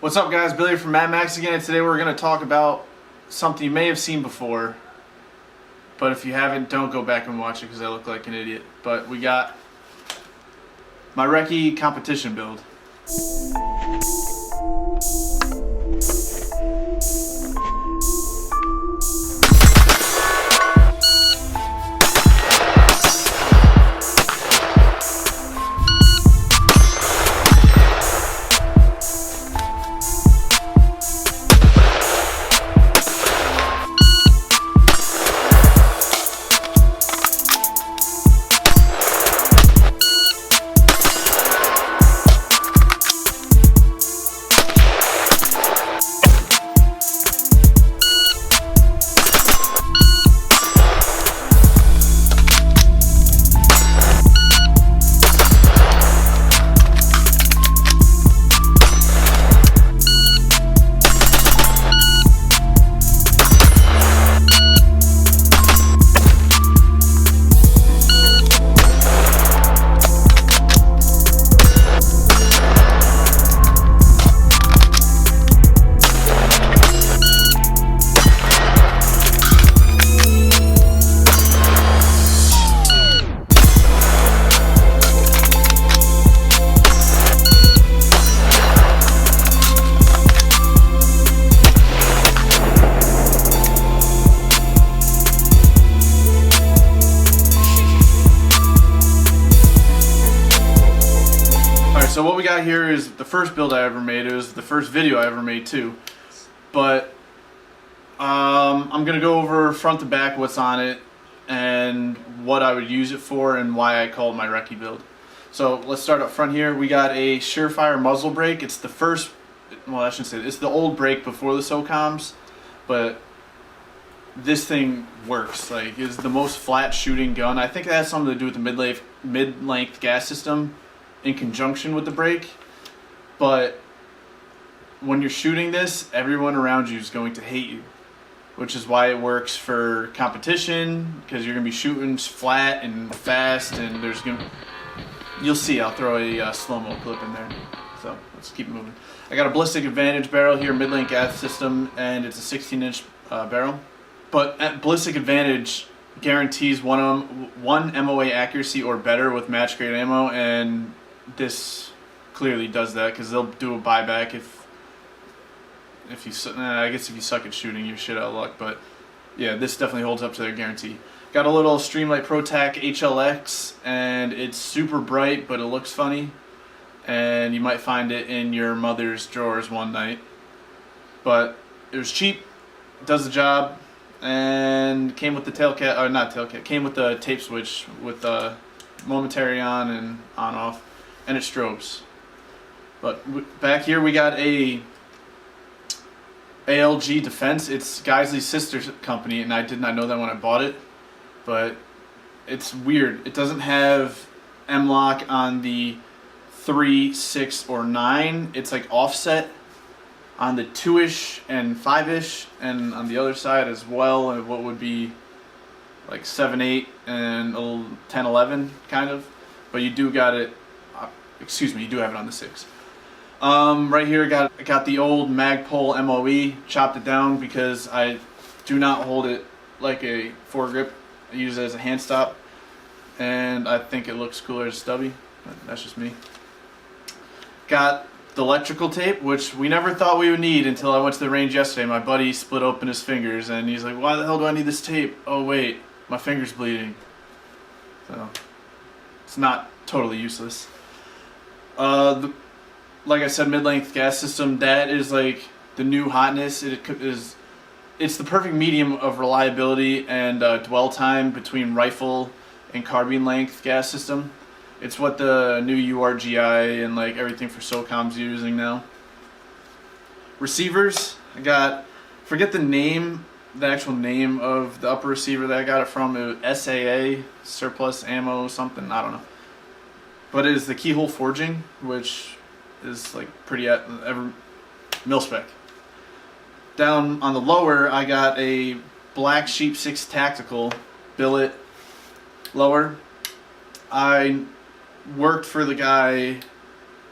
What's up, guys? Billy from Mad Max again, and today we're going to talk about something you may have seen before, but if you haven't, don't go back and watch it because I look like an idiot. But we got my Recce competition build. So what we got here is the first build I ever made. It was the first video I ever made too. But I'm going to go over front to back what's on it and what I would use it for and why I call it my Recce build. So let's start up front here. We got a Surefire muzzle brake. It's the first, well, I shouldn't say it's the old brake before the SOCOMs, but this thing works. Like, it's the most flat shooting gun. I think it has something to do with the mid-length gas system in conjunction with the brake, but when you're shooting this, everyone around you is going to hate you, which is why it works for competition, because you're gonna be shooting flat and fast, and you'll see. I'll throw a slow-mo clip in there. So let's keep moving. I got a Ballistic Advantage barrel here, mid-length gas system, and it's a 16-inch barrel. But at Ballistic Advantage guarantees one MOA accuracy or better with match grade ammo, and this clearly does that because they'll do a buyback if you I guess if you suck at shooting, you're shit out of luck. But yeah, this definitely holds up to their guarantee. Got a little Streamlight ProTac HLX, and it's super bright, but it looks funny, and you might find it in your mother's drawers one night. But it was cheap, does the job, and came with the tailcat, or not tailcat, came with the tape switch with the momentary on and on off, and it strobes. But back here we got a ALG Defense. It's Geisley's sister company, and I did not know that when I bought it, but it's weird. It doesn't have M-LOK on the 3, 6, or 9. It's like offset on the 2-ish and 5-ish, and on the other side as well, and what would be like 7, 8, and 10, 11 kind of. But you do got it, you do have it on the 6. Right here I got the old Magpul MOE, chopped it down because I do not hold it like a foregrip. I use it as a hand stop, and I think it looks cooler as stubby, but that's just me. Got the electrical tape, which we never thought we would need until I went to the range yesterday. My buddy split open his fingers, and he's like, why the hell do I need this tape? Oh wait, my finger's bleeding. So it's not totally useless. Like I said, mid-length gas system, that is like the new hotness. It's the perfect medium of reliability and dwell time between rifle and carbine length gas system. It's what the new URGI and like everything for SOCOM's using now. Receivers, I got, forget the actual name of the upper receiver that I got it from. It was SAA, surplus ammo something, I don't know. But it is the keyhole forging, which is like pretty mil spec. Down on the lower, I got a Black Sheep 6 Tactical billet lower. I worked for the guy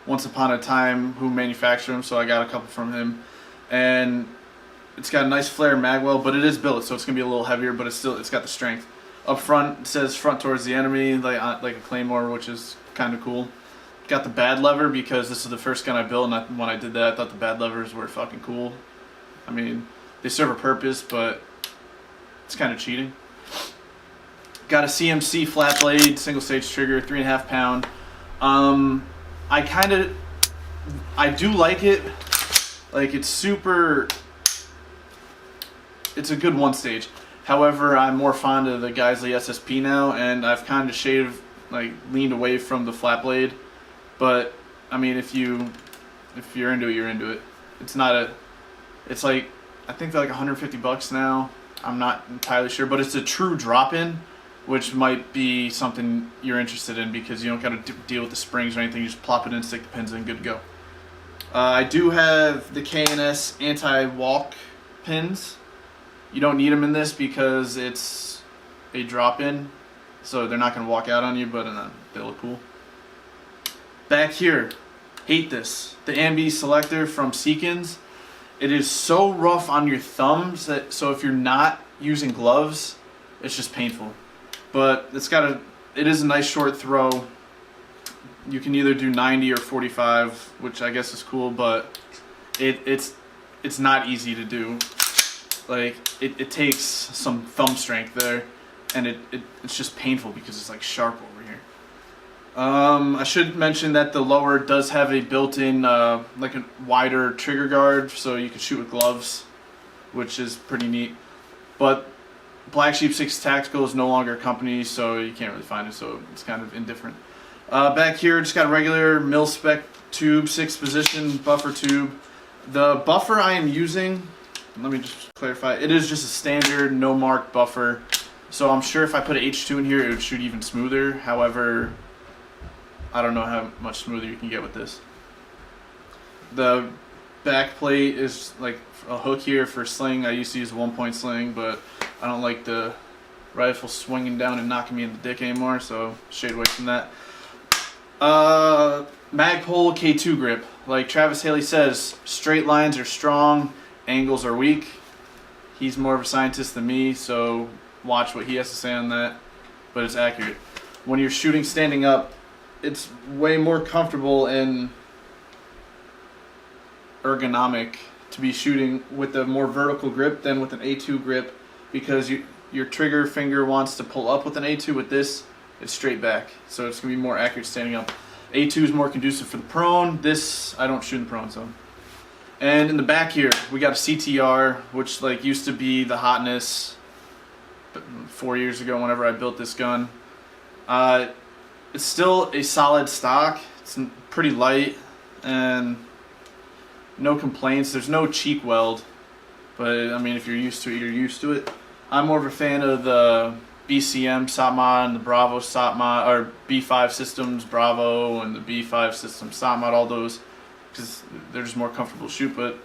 Once Upon a Time who manufactured them, so I got a couple from him. And it's got a nice flare magwell, but it is billet, so it's gonna be a little heavier, but it's got the strength. Up front it says front towards the enemy, like a claymore, which is kind of cool. Got the bad lever because this is the first gun I built, and when I did that, I thought the bad levers were fucking cool. I mean, they serve a purpose, but it's kind of cheating. Got a CMC flat blade, single stage trigger, 3.5 pound. I do like it. Like, it's a good one stage. However, I'm more fond of the Geisley SSP now, and I've kind of leaned away from the flat blade. But I mean, if you're into it, you're into it. It's like, I think they're like $150 now. I'm not entirely sure, but it's a true drop-in, which might be something you're interested in because you don't got to deal with the springs or anything. You just plop it in, stick the pins in, good to go. I do have the K&S anti-walk pins. You don't need them in this because it's a drop-in, so they're not going to walk out on you, but they look cool. Back here, hate this. The Ambi Selector from Seekins. It is so rough on your thumbs so if you're not using gloves, it's just painful. But it is a nice short throw. You can either do 90 or 45, which I guess is cool, but it's not easy to do. Like, it takes some thumb strength there, and it's just painful because it's like sharp over here. I should mention that the lower does have a built-in like a wider trigger guard, so you can shoot with gloves, which is pretty neat. But Black Sheep 6 Tactical is no longer a company, so you can't really find it, so it's kind of indifferent. Back here, just got a regular mil-spec tube, 6 position buffer tube. The buffer I am using, let me just clarify, it is just a standard no mark buffer, so I'm sure if I put an H2 in here it would shoot even smoother. However, I don't know how much smoother you can get with this. The back plate is like a hook here for sling. I used to use a 1-point sling, but I don't like the rifle swinging down and knocking me in the dick anymore, so shade away from that. Magpul K2 grip. Like Travis Haley says, straight lines are strong, angles are weak. He's more of a scientist than me, so watch what he has to say on that, but it's accurate. When you're shooting standing up, it's way more comfortable and ergonomic to be shooting with a more vertical grip than with an A2 grip, because your trigger finger wants to pull up with an A2. With this, it's straight back, so it's going to be more accurate standing up. A2 is more conducive for the prone. This, I don't shoot in the prone zone. And in the back here, we got a CTR, which like used to be the hotness 4 years ago whenever I built this gun. It's still a solid stock. It's pretty light and no complaints. There's no cheek weld, but I mean, if you're used to it, you're used to it. I'm more of a fan of the BCM SOTMOD and the Bravo SOTMOD, or B5 Systems Bravo and the B5 Systems SOTMOD, all those, because they're just more comfortable to shoot. But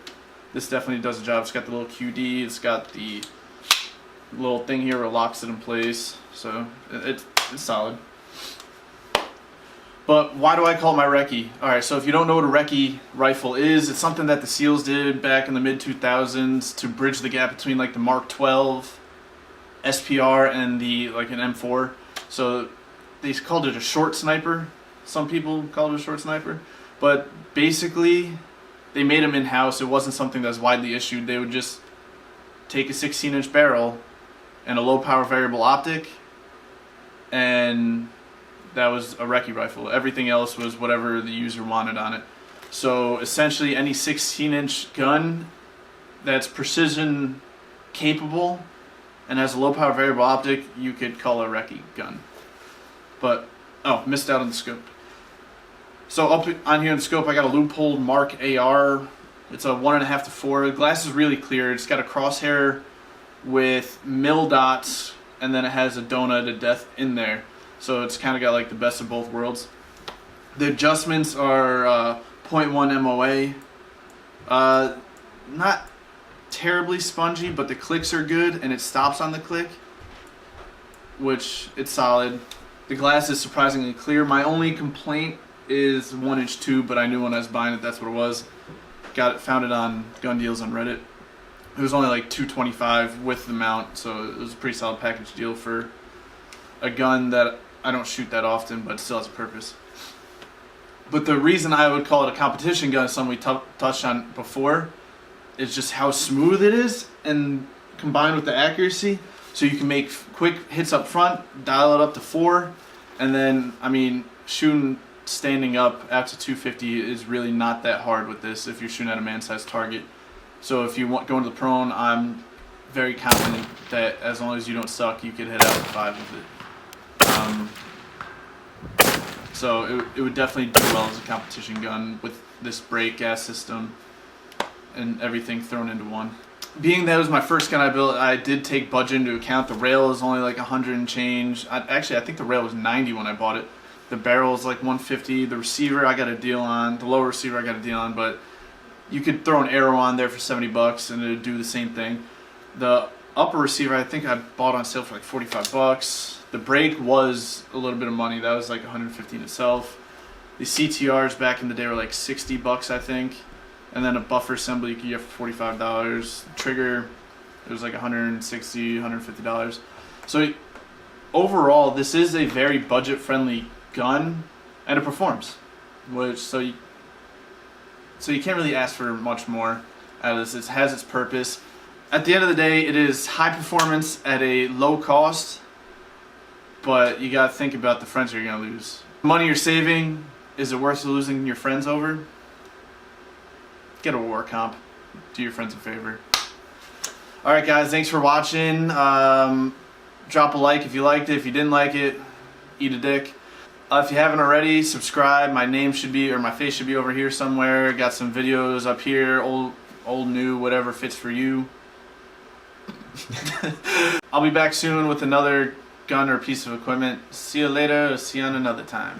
this definitely does the job. It's got the little QD, it's got the little thing here where it locks it in place, so it's solid. But why do I call it my Recce? Alright, so if you don't know what a Recce rifle is, it's something that the SEALs did back in the mid-2000s to bridge the gap between like the Mark 12 SPR and like an M4. So they called it a short sniper. Some people called it a short sniper. But basically, they made them in-house. It wasn't something that was widely issued. They would just take a 16-inch barrel and a low-power variable optic, and that was a Recce rifle. Everything else was whatever the user wanted on it. So essentially, any 16-inch gun that's precision capable and has a low power variable optic, you could call a Recce gun. But, oh, missed out on the scope. So up on here in the scope, I got a Leupold Mark AR. It's a 1.5 to 4. The glass is really clear. It's got a crosshair with mil dots, and then it has a donut to death in there. So it's kind of got like the best of both worlds. The adjustments are 0.1 MOA. Not terribly spongy, but the clicks are good, and it stops on the click, which it's solid. The glass is surprisingly clear. My only complaint is 1-inch tube, but I knew when I was buying it that's what it was. Found it on gun deals on Reddit. It was only like $225 with the mount, so it was a pretty solid package deal for a gun that I don't shoot that often, but still has a purpose. But the reason I would call it a competition gun is something we touched on before, is just how smooth it is, and combined with the accuracy, so you can make quick hits up front, dial it up to 4, and then, I mean, shooting standing up after 250 is really not that hard with this if you're shooting at a man-sized target. So if you want go into the prone, I'm very confident that as long as you don't suck, you could hit out with 5 of it. So it would definitely do well as a competition gun with this brake gas system and everything thrown into one. Being that it was my first gun I built, I did take budget into account. The rail is only like 100 and change. Actually, I think the rail was 90 when I bought it. The barrel is like 150. The receiver I got a deal on. The lower receiver I got a deal on, but you could throw an arrow on there for $70 and it would do the same thing. The upper receiver I think I bought on sale for like $45. The brake was a little bit of money. That was like 150 in itself. The CTRs back in the day were like $60 I think. And then a buffer assembly you could get for $45. Trigger, it was like $160, $150. So overall, this is a very budget-friendly gun, and it performs. So you can't really ask for much more out of this. It has its purpose. At the end of the day, it is high performance at a low cost, but you gotta think about the friends you're gonna lose. Money you're saving, is it worth losing your friends over? Get a war comp. Do your friends a favor. Alright guys, thanks for watching. Drop a like if you liked it. If you didn't like it, eat a dick. If you haven't already, subscribe. My name should be, or my face should be over here somewhere. Got some videos up here, old, new, whatever fits for you. I'll be back soon with another gun or piece of equipment. See you later, see you on another time.